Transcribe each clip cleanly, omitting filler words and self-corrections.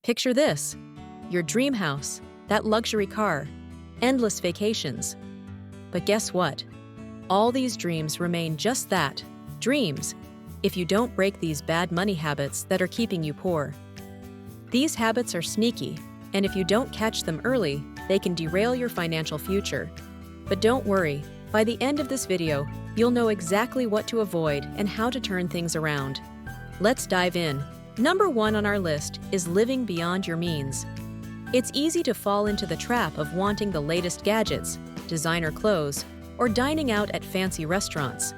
Picture this: your dream house, that luxury car, endless vacations. But guess what? All these dreams remain just that, dreams, if you don't break these bad money habits that are keeping you poor. These habits are sneaky, and if you don't catch them early, they can derail your financial future. But don't worry, by the end of this video, you'll know exactly what to avoid and how to turn things around. Let's dive in. Number 1 on our list is living beyond your means. It's easy to fall into the trap of wanting the latest gadgets, designer clothes, or dining out at fancy restaurants.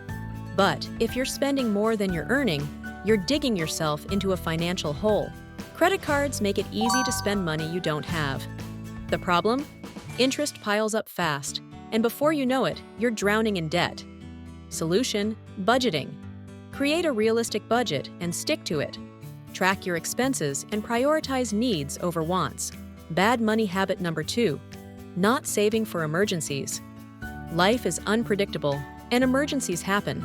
But if you're spending more than you're earning, you're digging yourself into a financial hole. Credit cards make it easy to spend money you don't have. The problem? Interest piles up fast, and before you know it, you're drowning in debt. Solution: budgeting. Create a realistic budget and stick to it. Track your expenses and prioritize needs over wants. Bad money habit number 2: not saving for emergencies. Life is unpredictable, and emergencies happen,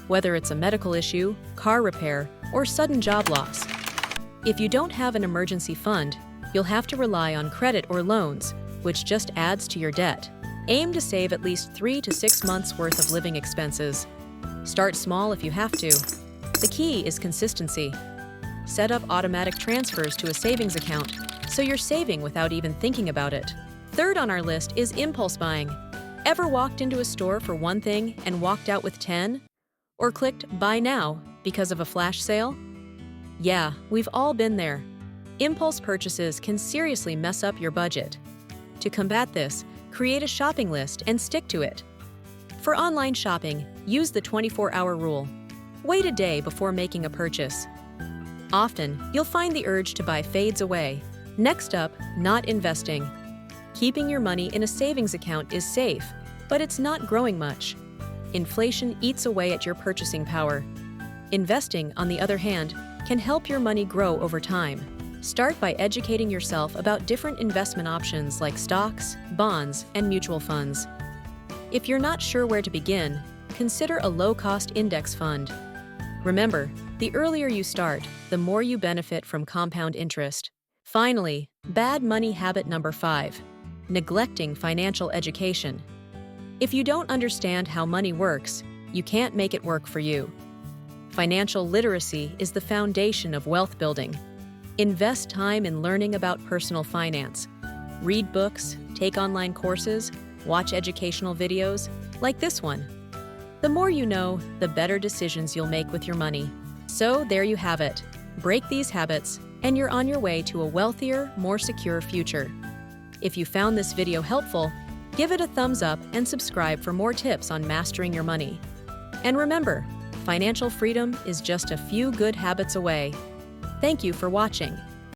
whether it's a medical issue, car repair, or sudden job loss. If you don't have an emergency fund, you'll have to rely on credit or loans, which just adds to your debt. Aim to save at least 3 to 6 months' worth of living expenses. Start small if you have to. The key is consistency. Set up automatic transfers to a savings account, so you're saving without even thinking about it. Third on our list is impulse buying. Ever walked into a store for one thing and walked out with 10? Or clicked buy now because of a flash sale? Yeah, we've all been there. Impulse purchases can seriously mess up your budget. To combat this, create a shopping list and stick to it. For online shopping, use the 24-hour rule. Wait a day before making a purchase. Often, you'll find the urge to buy fades away. Next up, not investing. Keeping your money in a savings account is safe, but it's not growing much. Inflation eats away at your purchasing power. Investing, on the other hand, can help your money grow over time. Start by educating yourself about different investment options like stocks, bonds, and mutual funds. If you're not sure where to begin, consider a low-cost index fund. Remember, the earlier you start, the more you benefit from compound interest. Finally, bad money habit number 5: neglecting financial education. If you don't understand how money works, you can't make it work for you. Financial literacy is the foundation of wealth building. Invest time in learning about personal finance. Read books, take online courses, watch educational videos, like this one. The more you know, the better decisions you'll make with your money. So there you have it. Break these habits, and you're on your way to a wealthier, more secure future. If you found this video helpful, give it a thumbs up and subscribe for more tips on mastering your money. And remember, financial freedom is just a few good habits away. Thank you for watching.